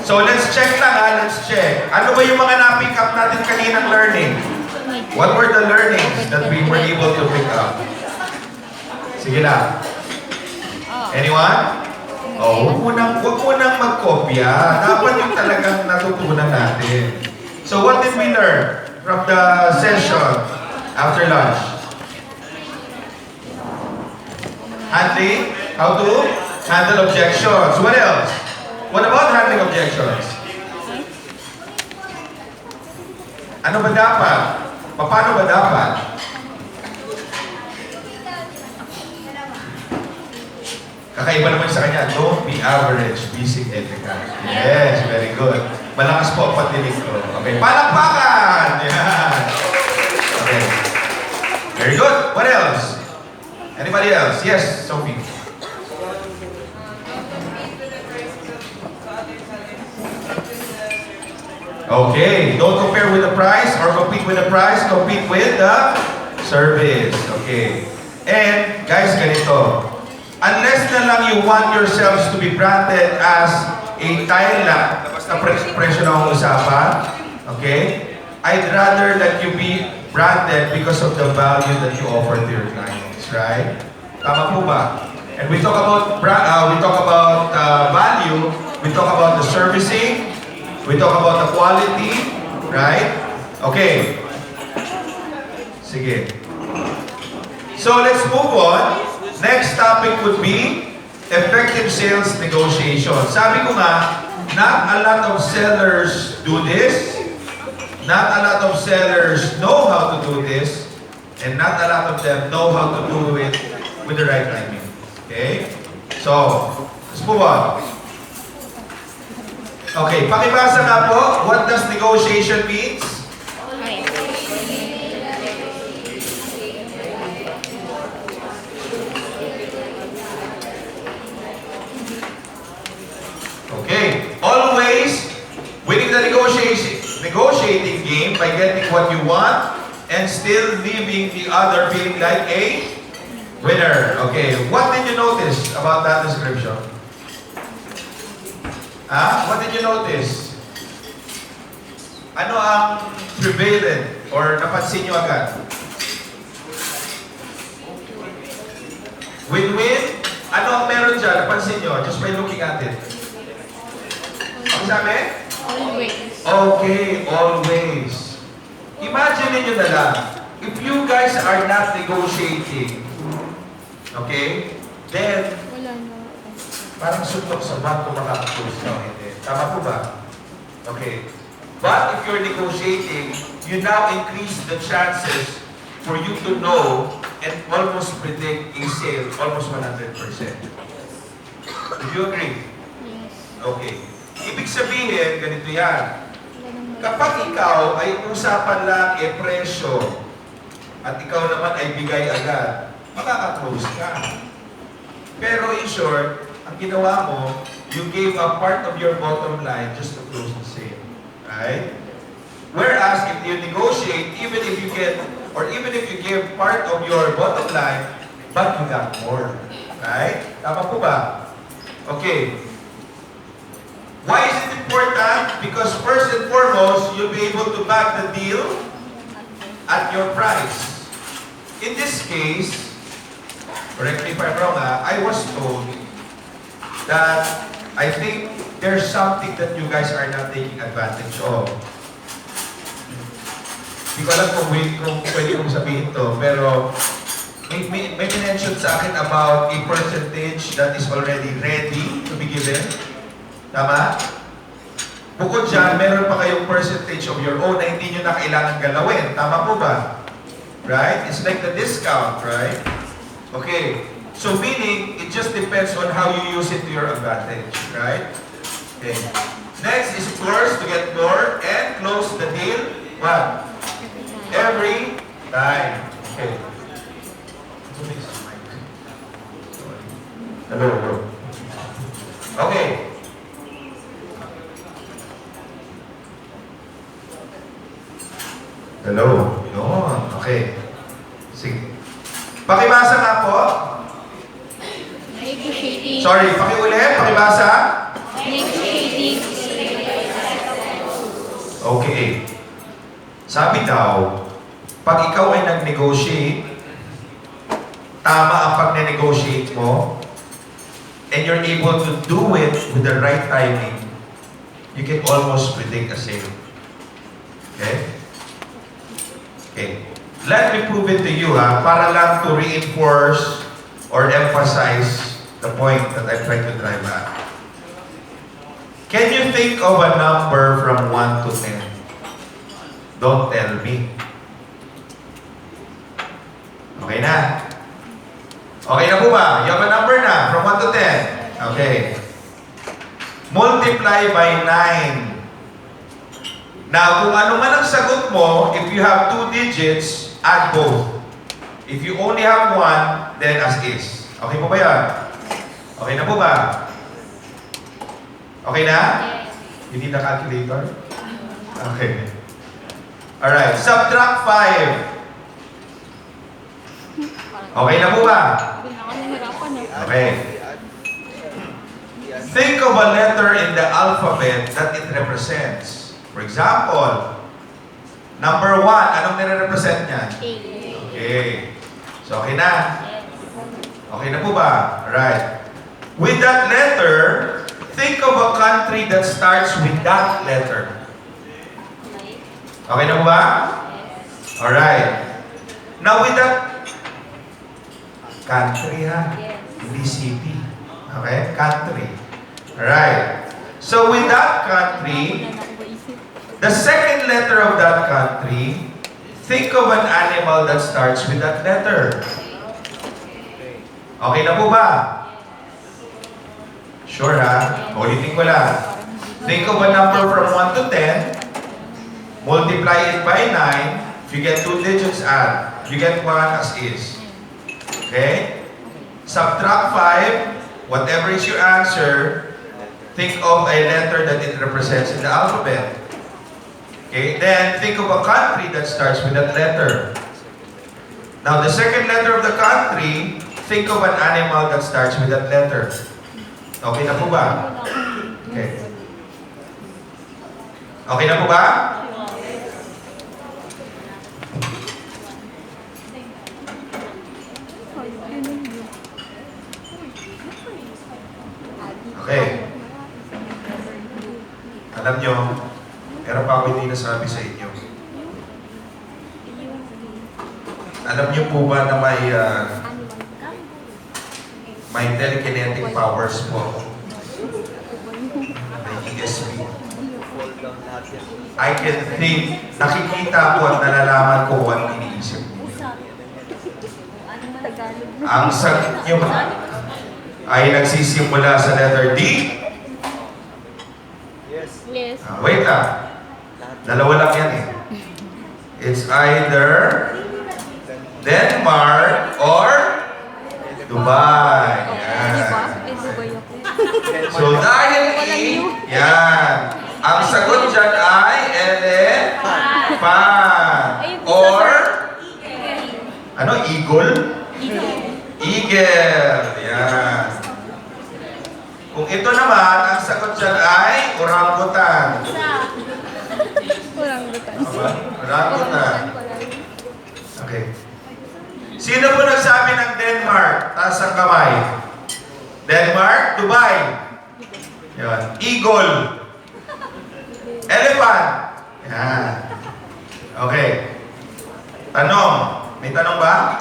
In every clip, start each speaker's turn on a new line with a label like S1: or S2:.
S1: So let's check lang ha, let's check. Ano ba yung mga na-pick up natin kaninang learning? What were the learnings that we were able to pick up? Sige lang. Anyone? Oh, huwag mo nang magkopya. Dapat yung talagang natutunan natin. So what did we learn from the session after lunch? Handling? How to handle objections. What else? What about handling objections? Ano ba dapat? Paano ba dapat? Kakaiba naman sa kanya, don't be average, be significant. Yes, very good. Malakas po ang patinig ko. Okay, palakpakan! Yan. Okay. Very good. What else? Anybody else? Yes, Sophie. Okay, don't compare with the price or compete with the price, compete with the service. Okay. And guys, ganito. Unless na lang you want yourselves to be branded as a tile lang, basta presyo na ang usapan, okay? I'd rather that you be branded because of the value that you offer to your clients, right? Tama po ba? And we talk about value, we talk about the servicing, we talk about the quality, right? Okay. Sige. So let's move on. Next topic would be effective sales negotiation. Sabi ko nga, not a lot of sellers do this. Not a lot of sellers know how to do this. And not a lot of them know how to do it with the right timing. Okay? So, let's move on. Okay, pakibasa nga po, what does negotiation means? Okay, always winning the negotiating game by getting what you want and still leaving the other being like a winner. Okay, what did you notice about that description? What did you notice? Ano ang prevalent or napansin nyo agad? Win-win? Ano ang meron dyan? Napansin nyo just by looking at it. Ang sabi?
S2: Always.
S1: Okay, always. Imagine niyo na lang, if you guys are not negotiating, okay, then,
S2: Wala na.
S1: parang suntok sa bat kung makakapos na hindi. Tama po ba? Okay. But if you're negotiating, you now increase the chances for you to know and almost predict a sale almost 100%. Do you agree?
S2: Yes.
S1: Okay. Ibig sabihin, ganito yan. Kapag ikaw ay usapan lang presyo at ikaw naman ay bigay agad, makaka-close ka. Pero in short, ang ginawa mo, you gave a part of your bottom line just to close the sale. Right? Whereas if you negotiate, even if you give part of your bottom line, but you got more. Right? Tama po ba? Okay. Why is it important? Because first and foremost, you'll be able to back the deal at your price. In this case, correct me if I'm wrong, I was told that I think there's something that you guys are not taking advantage of. Hindi ko alam kung pwede kong sabihin to, pero may mention sa akin about a percentage that is already ready to be given. Tama? Bukod dyan, meron pa kayong percentage of your own na hindi nyo na kailangan galawin. Tama po ba? Right? It's like the discount, right? Okay. So meaning, it just depends on how you use it to your advantage, right? Okay. Next is, of course, to get more and close the deal. What? Every time. Okay. Hello. Okay. Hello. Yun. Okay. Sige. Pakibasa nga po.
S2: Negotiating.
S1: Sorry, pakiulit. Pakibasa.
S2: Negotiating.
S1: daw, pag ikaw ay nag-negotiate, tama ang pag-negotiate mo, and you're able to do it with the right timing, you can almost predict a sale. Okay? Okay. Let me prove it to you, para lang to reinforce or emphasize the point that I'm trying to drive at. Can you think of a number from 1 to 10? Don't tell me. Okay na? Okay na po ba? You have a number na from 1 to 10. Okay. Multiply by 9. Now, kung ano man ang sagot mo, if you have 2 digits, add both. If you only have 1, then as is. Okay po ba yan? Okay na po ba? Okay na? You need a calculator? Okay. Alright, subtract 5. Okay na po ba? Okay. Think of a letter in the alphabet that it represents. For example, number 1, anong nire-represent niyan? Okay. So, okay na? Okay na po ba? Alright. With that letter, think of a country that starts with that letter. Okay na po ba? Alright. Now, with that country, hindi city. Okay? Country. Alright. So, with that country, the second letter of that country, think of an animal that starts with that letter. Okay na po ba? Sure ha? Ulitin ko lang. Think of a number from 1 to 10. Multiply it by 9. If you get 2 digits, add. If you get 1 as is. Okay? Subtract 5. Whatever is your answer, think of a letter that it represents in the alphabet. Okay? Then, think of a country that starts with that letter. Now, the second letter of the country, think of an animal that starts with that letter. Okay na po ba? Okay. Okay na po ba? Okay. Alam nyo, meron pa ako hindi nasabi sa inyo. Alam nyo po ba na may telekinetic powers po? May ESP. I can think, nakikita ko at nalalaman ko kung anong iniisip mo. Ang sagot nyo ay nagsisimula sa letter D?
S2: Yes.
S1: Wait lang. Dalawa lang yan eh. It's either Denmark or Dubai. Yan. So dahil yan. Ang sagot dyan ay elephant. Or, ano, eagle? Eagle. Yan. Kung ito naman, ang sagot dyan ay orangutan. Orangutan. Okay. Sino po nagsabi ng Denmark? Taas ang kamay. Denmark, Dubai. Yan. Eagle. Elephant. Yan. Okay. Tanong. May tanong ba?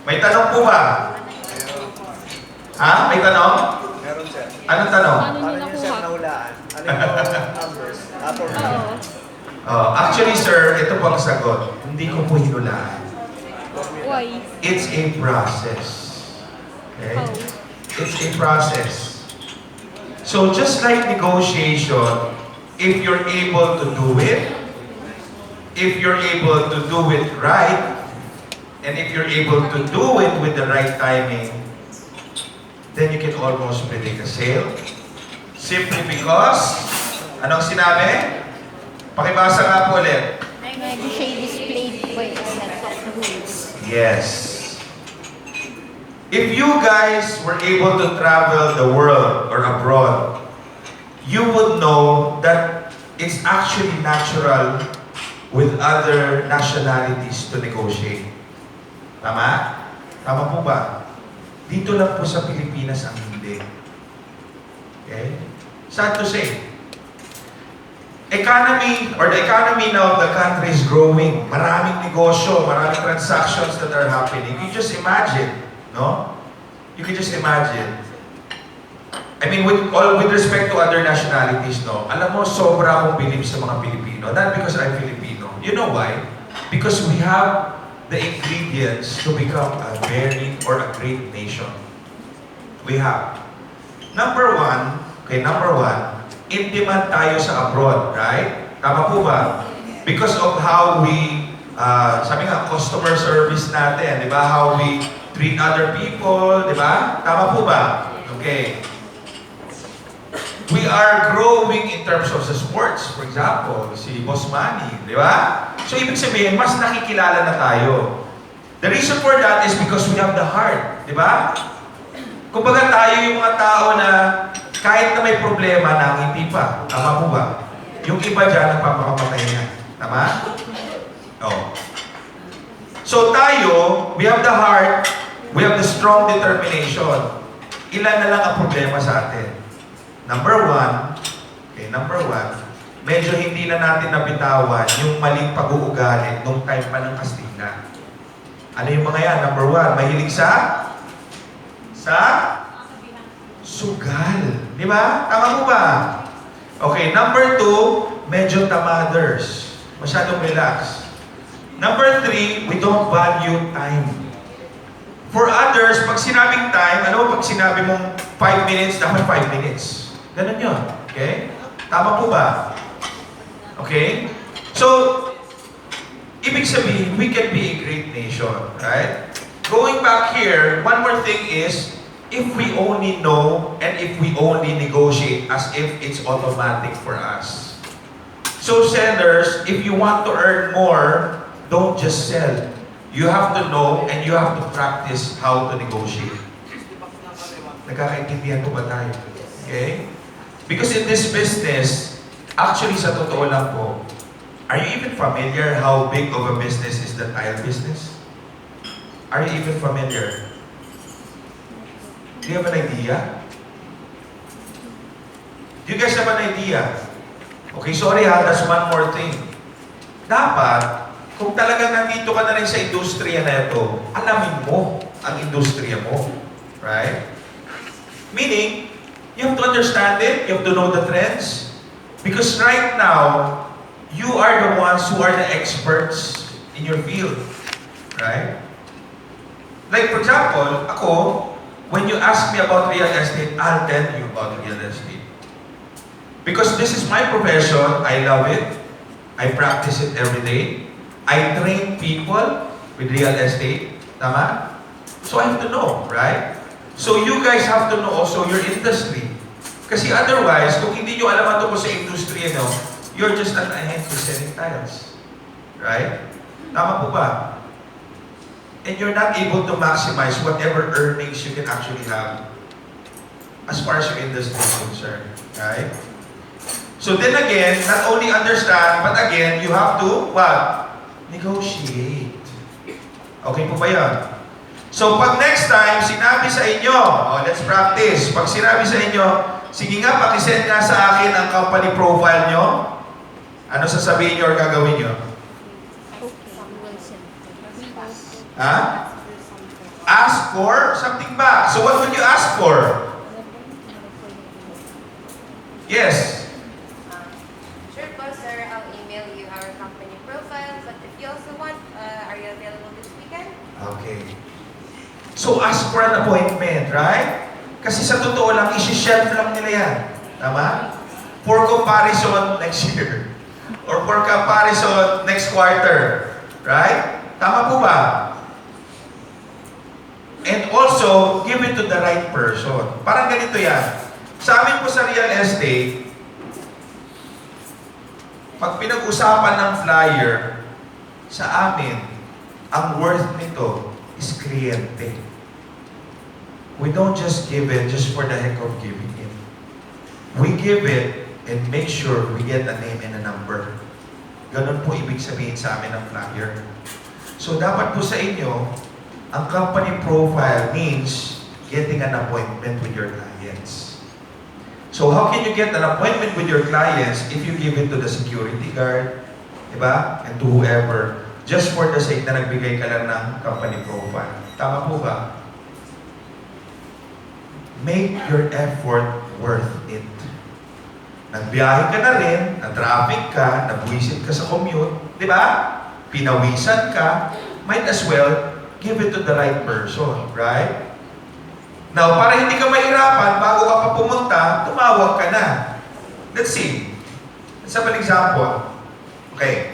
S1: May tanong po ba? Ha? May tanong?
S3: Meron, sir.
S1: Anong tanong?
S3: Paano niyo, sir, nahulaan? Ano yung numbers? After
S1: Actually, sir, ito po ang sagot. Hindi ko po hinulaan.
S2: Why?
S1: It's a process. Okay? It's a process. So just like negotiation, if you're able to do it, if you're able to do it right, and if you're able to do it with the right timing, then you can almost predict a sale. Simply because, anong sinabi? Pakibasa nga po ulit.
S2: Negotiate displayed by a set of rules.
S1: Yes. If you guys were able to travel the world or abroad, you would know that it's actually natural with other nationalities to negotiate. Tama? Tama po ba? Dito lang po sa Pilipinas ang hindi. Okay? Sad to say. Economy, or the economy now of the country is growing. Maraming negosyo, maraming transactions that are happening. You just imagine, no? You can just imagine. I mean, with respect to other nationalities, no? Alam mo, sobra akong bilib sa mga Pilipino. Not because I'm Filipino. You know why? Because we have the ingredients to become a very or a great nation. We have. Number one, in demand tayo sa abroad, right? Tama po ba? Because of how we, sabi nga, customer service natin, di ba? How we treat other people, di ba? Tama po ba? Okay. We are growing in terms of the sports. For example, si Boss Manny, di ba? So, ibig sabihin, mas nakikilala na tayo. The reason for that is because we have the heart, di ba? Kumbaga tayo yung mga tao na kahit na may problema, nangiti pa. Tama po ba? Yung iba dyan, nagpapakamatay niya. Tama? Oh. So tayo, we have the heart, we have the strong determination. Ilan na lang ang problema sa atin? Number one, medyo hindi na natin nabitawan yung maling pag-uugali nung time pa ng Kastila. Ano yung mga yan? Number one, mahilig sa sugal. Di ba? Tama mo ba? Okay, number two, medyo tamaders. Masyadong relax. Number three, we don't value time. For others, pag sinabing time, ano pag sinabi mong 5 minutes, dapat 5 minutes. Ganun yun. Okay? Tama po ba? Okay? So, ibig sabihin, we can be a great nation. Right? Going back here, one more thing is, if we only know and if we only negotiate as if it's automatic for us. So sellers, if you want to earn more, don't just sell. You have to know and you have to practice how to negotiate. Nagkakaintindihan po ba tayo? Okay? Because in this business, actually sa totoo lang po, are you even familiar how big of a business is the tile business? Are you even familiar? Do you have an idea? Do you guys have an idea? Okay, sorry ha, that's one more thing. Dapat, kung talagang nandito ka na rin sa industriya na ito, alamin mo ang industriya mo. Right? Meaning, you have to understand it, you have to know the trends. Because right now, you are the ones who are the experts in your field. Right? Like for example, ako, when you ask me about real estate, I'll tell you about real estate. Because this is my profession, I love it. I practice it every day. I train people with real estate. Tama? So I have to know, right? So you guys have to know also your industry. Kasi otherwise, kung hindi nyo alam ito po sa industry, no, you're just at an end to selling tiles. Right? Tama po ba? And you're not able to maximize whatever earnings you can actually have as far as your industry is concerned. Right? So then again, not only understand, but again, you have to, what? Negotiate. Okay po ba yan? So pag next time, sinabi sa inyo, let's practice. Pag sinabi sa inyo, sige nga, pakisend nga sa akin ang company profile nyo, ano sasabihin nyo or gagawin nyo? Ha? Ask for something back. So what would you ask for? Yes.
S4: Sure po, sir. I'll email you our company profile. But if you also want, are you available this weekend?
S1: Okay. So ask for an appointment, right? Kasi sa totoo lang, isi-shelf lang nila yan. Tama? For comparison next year. Or for comparison next quarter. Right? Tama po ba? And also, give it to the right person. Parang ganito yan. Sa amin po sa real estate, pag pinag-usapan ng flyer, sa amin, ang worth nito is kliyente. We don't just give it just for the heck of giving it. We give it and make sure we get a name and a number. Ganon po ibig sabihin sa amin ng flyer. So dapat po sa inyo, ang company profile means getting an appointment with your clients. So how can you get an appointment with your clients if you give it to the security guard, diba? And to whoever, just for the sake na nagbigay ka lang ng company profile. Tama po ba? Make your effort worth it. Nagbiyahe ka na rin, na-traffic ka, nabwisit ka sa commute, di ba? Pinawisan ka, might as well give it to the right person, right? Now, para hindi ka mahirapan, bago ka pa pumunta, tumawag ka na. Let's see. Let's have an example. Okay.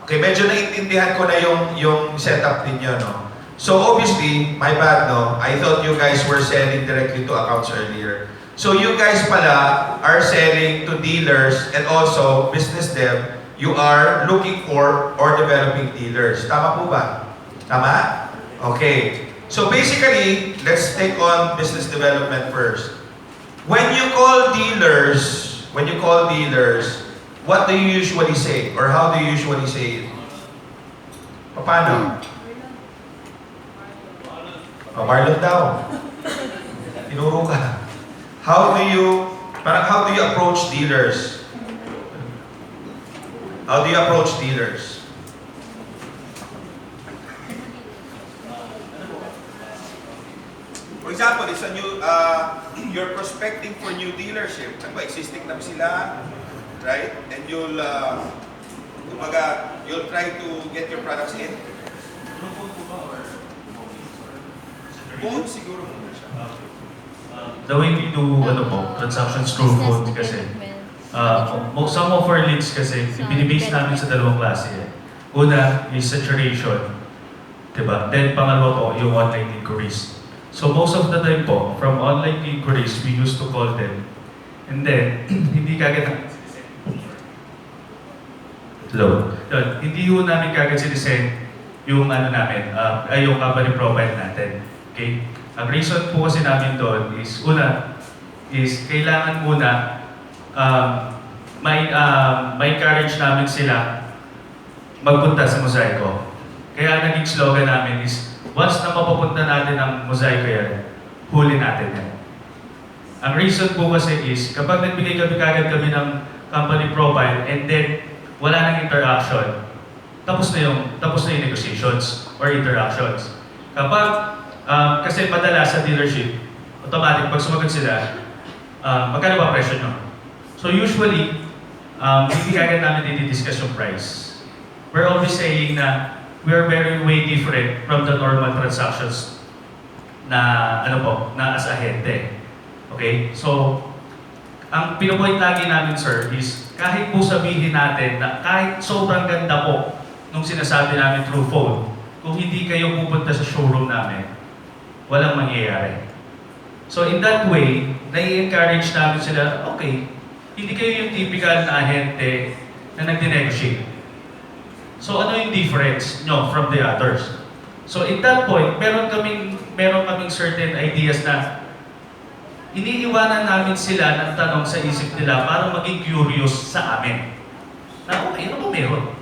S1: Okay, medyo naiintindihan ko na yung setup ninyo, no? So, obviously, my bad, no? I thought you guys were selling directly to accounts earlier. So, you guys pala are selling to dealers and also business dev. You are looking for or developing dealers. Tama po ba? Tama? Okay. So, basically, let's take on business development first. When you call dealers, what do you usually say? Or how do you usually say it? Paano? Oh, Marlon daw. Tinuro ka. How do you approach dealers? How do you approach dealers? For example, it's a new, you're prospecting for new dealership. Ano ba, existing na sila, right? And you'll try to get your products in. Phone siguro muna siya.
S5: The way we do transactions through phone kasi, some of our leads kasi, binibase namin sa dalawang klase. Una is saturation, diba? Then pangalawa po, yung online inquiries. So most of the time po, from online inquiries, we used to call them. And then, hindi kagad hindi ho namin kagad sinisend yung namin, yung company profile natin. Okay? Ang reason po kasi namin doon is, una, is kailangan muna may encourage namin sila magpunta sa Mosaico. Kaya naging slogan namin is, once na mapapunta natin ang Mosaico yan, huli natin yan. Ang reason po kasi is, kapag nagbigay kagad kami ng company profile and then wala nang interaction, tapos na yung negotiations or interactions. Kapag kasi madalas sa dealership, automatic, pag sumagot sila, magkano ba presyo nyo? So usually, hindi kagad namin i-discuss yung price. We're always saying na we are very way different from the normal transactions na, na as ahente. Okay? So, ang pinapoint lagi namin, sir, is kahit po sabihin natin na kahit sobrang ganda po nung sinasabi namin through phone, kung hindi kayo pupunta sa showroom namin, walang mangyayari. So in that way, nai-encourage namin sila, okay, hindi kayo yung typical na ahente na nag-negotiate. So ano yung difference nyo from the others? So in that point, meron kaming certain ideas na iniiwanan namin sila ng tanong sa isip nila para maging curious sa amin. Na okay, ano ba meron?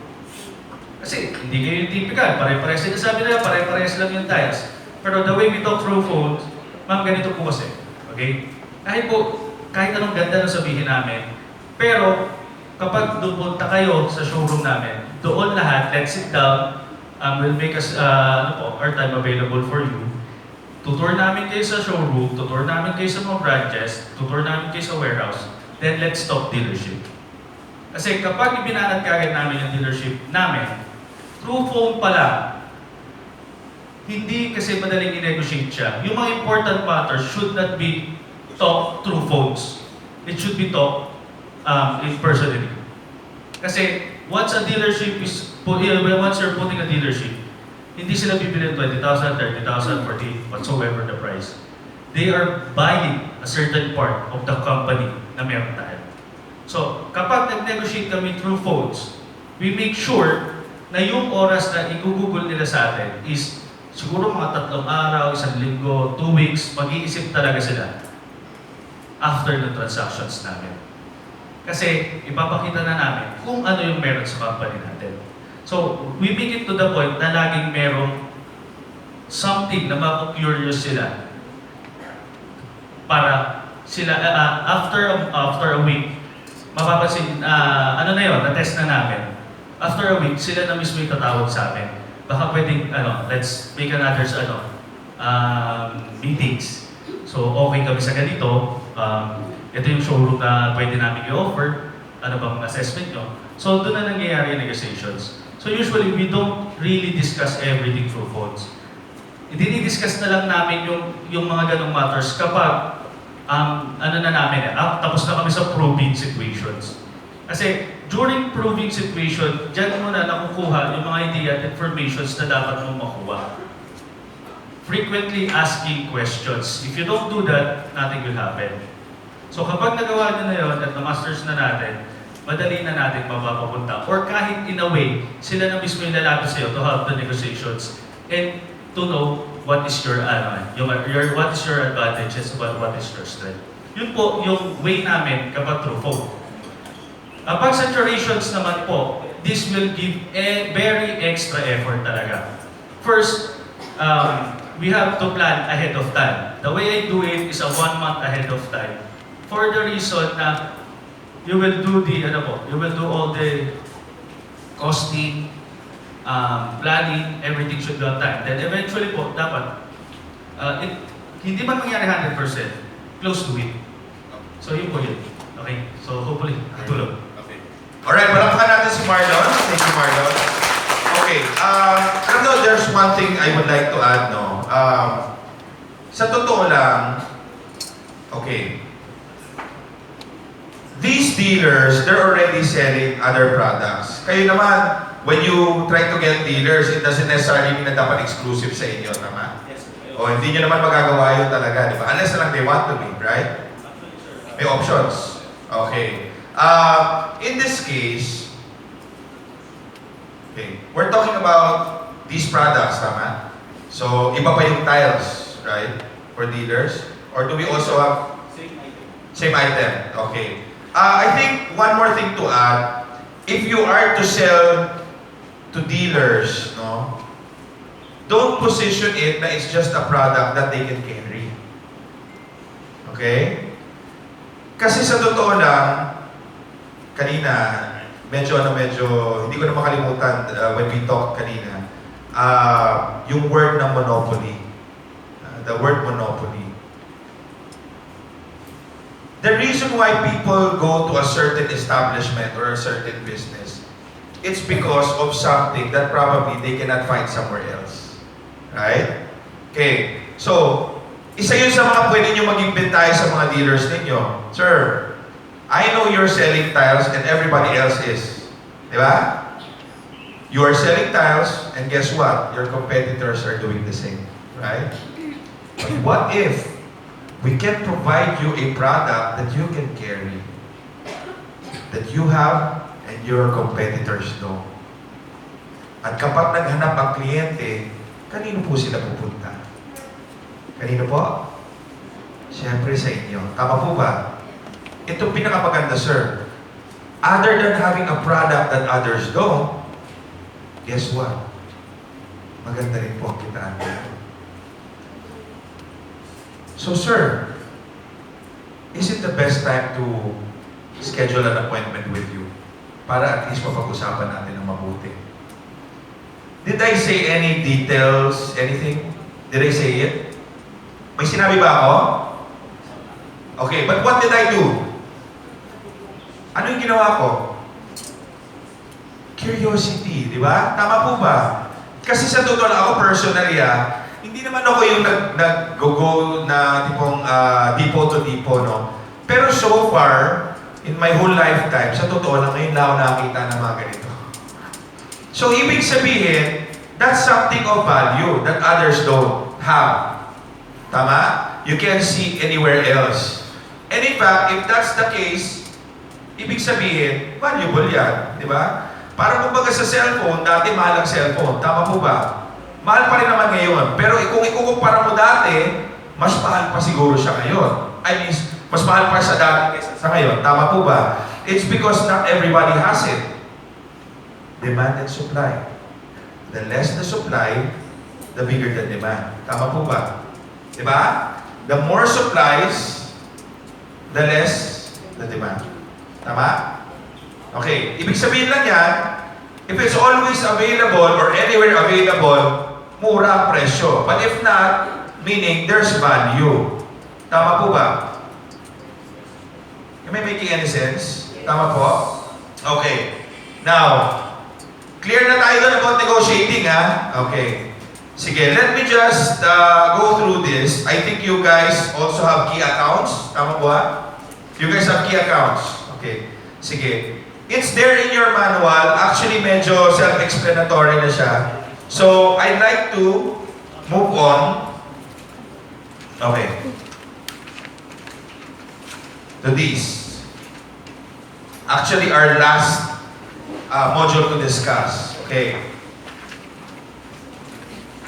S5: Kasi hindi kayo yung typical, pare-pares sila sabi nila, pare-pares lang yung tiles. Pero the way we talk through phones, ma'am, ganito po kasi. Okay? Kahit anong ganda na sabihin namin, pero kapag pupunta kayo sa showroom namin, doon lahat, let's sit down, we'll make our time available for you. Tutor namin kayo sa showroom, tutor namin kayo sa mga branches, tutor namin kayo sa warehouse, then let's talk dealership. Kasi kapag ibinanat kagad namin yung dealership namin, through phone pala, hindi kasi madaling i-negotiate siya. Yung mga important matters should not be talked through phones. It should be talked in personally. Kasi once you're putting a dealership, hindi sila bibili 20,000, 30,000, 40, whatsoever the price. They are buying a certain part of the company na meron tayo. So, kapag nag-negotiate kami through phones, we make sure na yung oras na i-google nila sa atin is siguro mga 3 araw, 1 linggo, 2 weeks, mag-iisip talaga sila after the transactions namin. Kasi ipapakita na namin kung ano yung meron sa company natin. So, we make it to the point na laging merong something na mako-curious sila para sila, after a week, mapapansin, ano na yun, na-test na namin. After a week, sila na mismo yung tatawag sa amin. Baka pwedeng, let's make another, meetings. So, okay kami sa ganito. Ito yung showroom na pwede namin i-offer. Ano bang assessment nyo? So, doon na nangyayari yung negotiations. So, usually, we don't really discuss everything through phones. Dinidiscuss na lang namin yung mga ganong matters kapag tapos na kami sa proving situations. Kasi during proving situation, dyan mo na nakukuha yung mga idea at informations na dapat mong makuha. Frequently asking questions. If you don't do that, nothing will happen. So kapag nagawa nyo na yun at na-masters na natin, madali na natin mapapapunta. Or kahit in a way, sila na mismo yung lalapit sa'yo to have the negotiations and to know what is your what is your advantages, what is your strength. Yun po yung way namin kapag through phone. Pag saturations naman po, this will give a very extra effort talaga. First, we have to plan ahead of time. The way I do it is a 1 month ahead of time. For the reason na you will do all the costing, planning, everything should be on time. Then eventually po, dapat, hindi man mangyari 100%, close to it. So yun po yun. Okay? So hopefully, katulog.
S1: Okay. Alright, palakpakan natin si Marlon. Thank you, Marlon. Okay, there's one thing I would like to add, no? Sa totoo lang, okay, these dealers, they're already selling other products. Kayo naman, when you try to get dealers, it doesn't necessarily mean na dapat exclusive sa inyo, tama?
S3: Yes.
S1: O hindi nyo naman magagawa yun talaga, di ba? Unless na lang they want to be, right? May options. Okay. In this case, okay, we're talking about these products, tama? So, iba pa yung tiles, right? For dealers? Or do we also have same item? Okay. I think one more thing to add, if you are to sell to dealers, no, don't position it na it's just a product that they can carry. Okay? Kasi sa totoo lang, kanina, medyo, hindi ko na makalimutan when we talked kanina, yung word na monopoly. The word monopoly. The reason why people go to a certain establishment or a certain business, it's because of something that probably they cannot find somewhere else. Right? Okay. So, isa yun sa mga pwede nyo mag-inventayo sa mga dealers ninyo. Sir, I know you're selling tiles and everybody else is. Di ba? You are selling tiles and guess what? Your competitors are doing the same. Right? But what if we can provide you a product that you can carry, that you have and your competitors don't? At kapag naghanap ang kliyente, kanino po sila pupunta? Kanino po? Siyempre sa inyo. Tama po ba? Ito pinakamaganda, sir. Other than having a product that others don't, guess what? Maganda rin po ang kitaan nila. So, sir, is it the best time to schedule an appointment with you para at least mapag-usapan natin ng mabuti? Did I say any details, anything? Did I say it? May sinabi ba ako? Okay, but what did I do? Ano yung ginawa ko? Curiosity, di ba? Tama po ba? Kasi sa totoo lang, ako personally, hindi naman ako yung nag-go na tipong dipo to dipo, no? Pero so far, in my whole lifetime, sa totoo lang, ngayon na ako nakakita ng mga ganito. So, ibig sabihin, that's something of value that others don't have. Tama? You can't see anywhere else. And in fact, if that's the case, ibig sabihin, valuable yan. Di ba? Para kumbaga sa cellphone, dati mahal ang cellphone. Tama po ba? Mahal pa rin naman ngayon. Pero kung ikukumpara mo dati, mas mahal pa siguro siya ngayon. I mean, mas mahal pa sa dati kaysa sa ngayon. Tama po ba? It's because not everybody has it. Demand and supply. The less the supply, the bigger the demand. Tama po ba? Diba? The more supplies, the less the demand. Tama? Okay. Ibig sabihin lang yan, if it's always available or anywhere available, mura ang presyo. But if not, meaning there's value. Tama po ba? Am I making any sense? Tama po? Okay. Now, clear na tayo doon about negotiating, ha? Okay. Sige, let me just go through this. I think you guys also have key accounts. Tama po, ha? You guys have key accounts. Okay. Sige. It's there in your manual. Actually, medyo self-explanatory na siya. So, I'd like to move on. Okay. To this. Actually, our last module to discuss. Okay.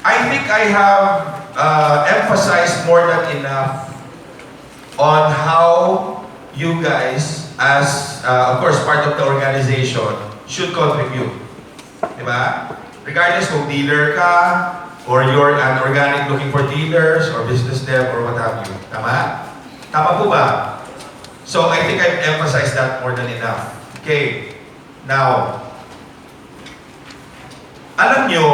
S1: I think I have emphasized more than enough on how you guys, as of course part of the organization, should contribute. Diba? Regardless kung dealer ka, or you're an organic looking for dealers, or business dev, or what have you. Tama? Tama po ba? So, I think I've emphasized that more than enough. Okay. Now, alam nyo,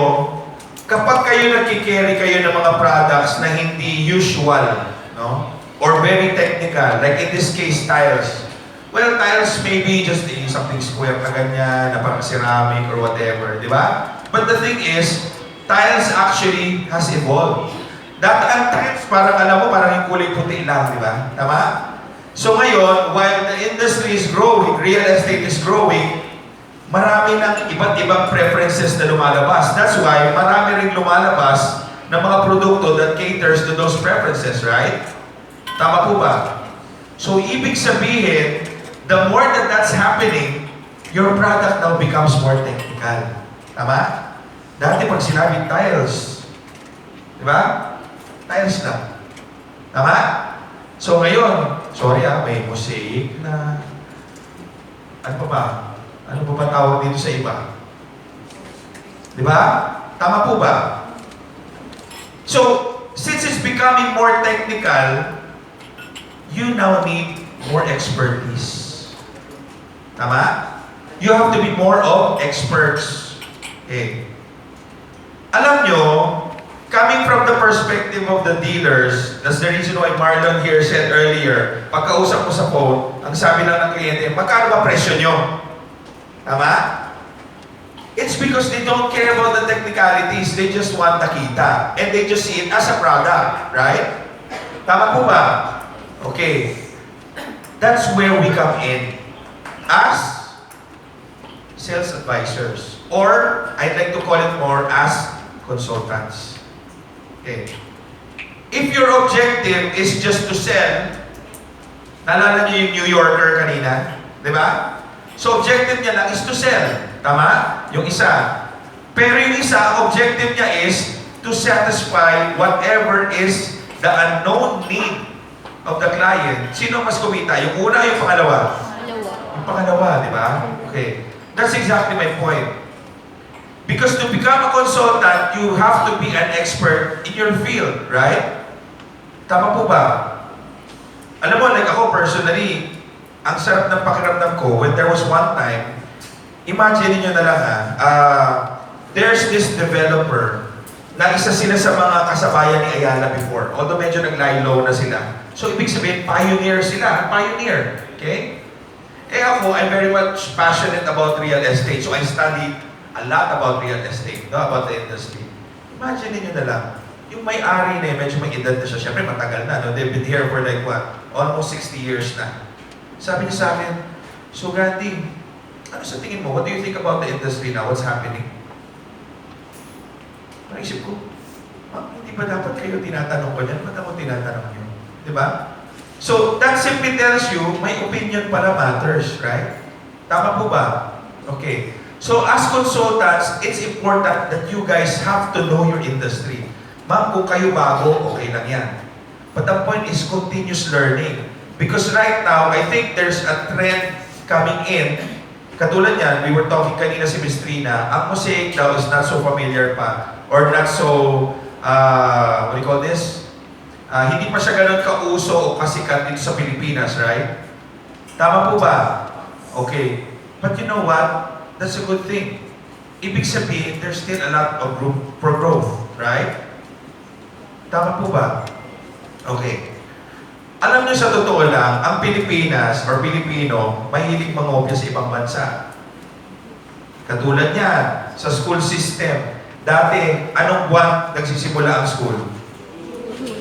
S1: kapag kayo nagkikerry kayo ng mga products na hindi usual, no? Or very technical, like in this case, tiles. Well, tiles may be just something square na ganyan, na parang ceramic or whatever, di ba? But the thing is, tiles actually has evolved. Dati ang tiles, parang alam mo, parang yung kulay puti lang, di ba? Tama? So ngayon, while the industry is growing, real estate is growing, marami ng iba't ibang preferences na lumalabas. That's why marami rin lumalabas ng mga produkto that caters to those preferences, right? Tama po ba? So, ibig sabihin, the more that that's happening, your product now becomes more technical. Tama? Dati pag sinabi tiles, di ba? Tiles lang. Tama? So ngayon, sorry may mosaic na, ano pa ba? Ano pa ba tawag dito sa iba? Di ba? Tama po ba? So, since it's becoming more technical, you now need more expertise. Tama? You have to be more of experts. Okay. Alam nyo, coming from the perspective of the dealers, that's the reason why Marlon here said earlier, pagkausap ko sa phone, ang sabi lang ng kliyente, magkano ba presyo nyo? Tama? It's because they don't care about the technicalities. They just want the kita. And they just see it as a product. Right? Tama po ba? Okay. That's where we come in. As sales advisors. Or, I'd like to call it more as consultants. Okay. If your objective is just to sell, naalala niyo yung New Yorker kanina? Di ba? So, objective niya lang is to sell. Tama? Yung isa. Pero yung isa, objective niya is to satisfy whatever is the unknown need of the client. Sino mas kumita? Yung una, yung pangalawa?
S2: Dalawa.
S1: Yung pangalawa, di ba? Okay. That's exactly my point. Because to become a consultant, you have to be an expert in your field, right? Tama po ba? Alam mo, like ako personally, ang sarap ng pakiramdam ko when there was one time, imagine niyo na lang there's this developer na isa sila sa mga kasabayan ni Ayala before, although medyo nag-lie low na sila. So, ibig sabihin, pioneer sila. Pioneer. Okay? Eh ako, I'm very much passionate about real estate. So, I studied a lot about real estate, no? About the industry. Imagine niyo na lang, yung may-ari na medyo may edad na siya. Siyempre, matagal na. No? They've been here for like what? Almost 60 years na. Sabi niya sa akin, so Randy, ano sa tingin mo? What do you think about the industry now? What's happening? Naisip ko, hindi ba dapat kayo tinatanong ko niyan? Ba't ako tinatanong niyo? Diba? So, that simply tells you, my opinion pala matters, right? Tama po ba? Okay. So, as consultants, it's important that you guys have to know your industry. Ma'am, kung kayo bago, okay lang yan. But the point is continuous learning. Because right now, I think there's a trend coming in, katulad yan, we were talking kanina si Miss Trina, ang mosaic daw is not so familiar pa, or not so, what do you call this? Hindi pa siya ganun kauso o kasikat dito sa Pilipinas, right? Tama po ba? Okay. But you know what? That's a good thing. Ibig sabihin, there's still a lot of room for growth, right? Tama po ba? Okay. Alam niyo sa totoo lang, ang Pilipinas or Pilipino, mahilig mangopya sa ibang bansa. Katulad niyan, sa school system. Dati, anong buwan nagsisimula ang school?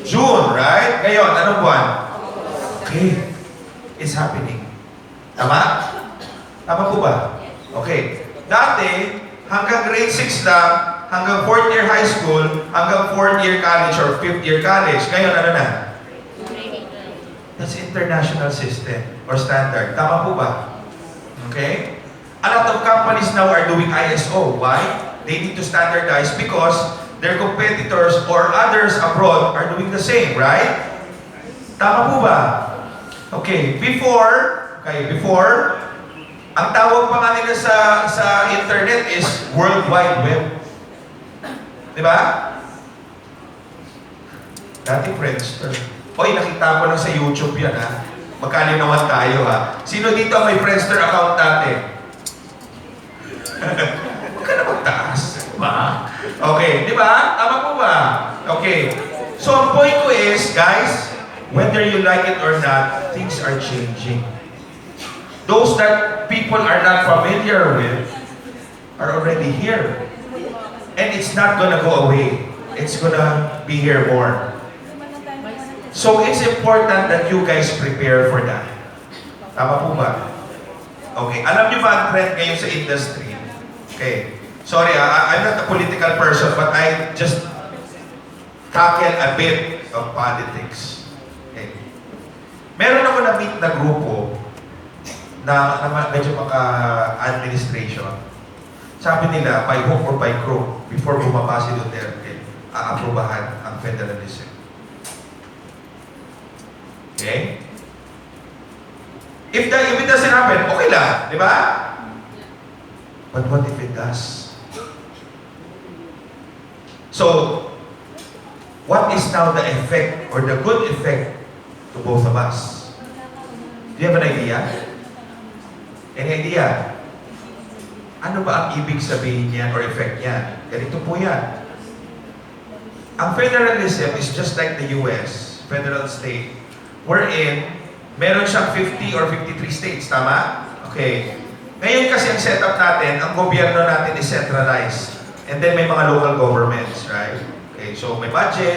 S1: June, right? Ngayon, anong buwan? Okay. It's happening. Tama? Tama po ba? Okay. Dati, hanggang grade 6 lang, hanggang 4th year high school, hanggang 4th year college or 5th year college. Ngayon, ano na? That's international system or standard. Tama po ba? Okay? A lot of companies now are doing ISO. Why? They need to standardize because their competitors or others abroad are doing the same, right? Tama po ba? Okay, before, ang tawag pa nga nila sa internet is World Wide Web. Di ba? Dati Friendster. Hoy, nakita ko lang sa YouTube yan, ha? Magkalinawan tayo, ha? Sino dito ang may Friendster account dati? Huwag ka na magtaas. Ba? Okay, di ba? Tama po ba? Okay. So, ang point ko is, guys, whether you like it or not, things are changing. Those that people are not familiar with are already here. And it's not gonna go away. It's gonna be here more. So, it's important that you guys prepare for that. Tama po ba? Okay. Alam niyo ba ang trend ngayon sa industry? Okay. Sorry, I'm not a political person, but I just tackle a bit of politics. Okay. Meron ako na-meet na grupo na medyo maka-administration. Sabi nila, by hook or by crook, before bumaba si Duterte, aaprubahan ang federalism. Okay? If it doesn't happen, okay lang, di ba? But what if it does? So, what is now the effect or the good effect to both of us? Do you have an idea? Any idea? Ano ba ang ibig sabihin niyan or effect niyan? Ganito po yan. Ang federalism is just like the US, federal state, wherein meron siyang 50 or 53 states, tama? Okay. Ngayon kasi ang setup natin, ang gobyerno natin is centralized. And then may mga local governments, right? Okay, so may budget,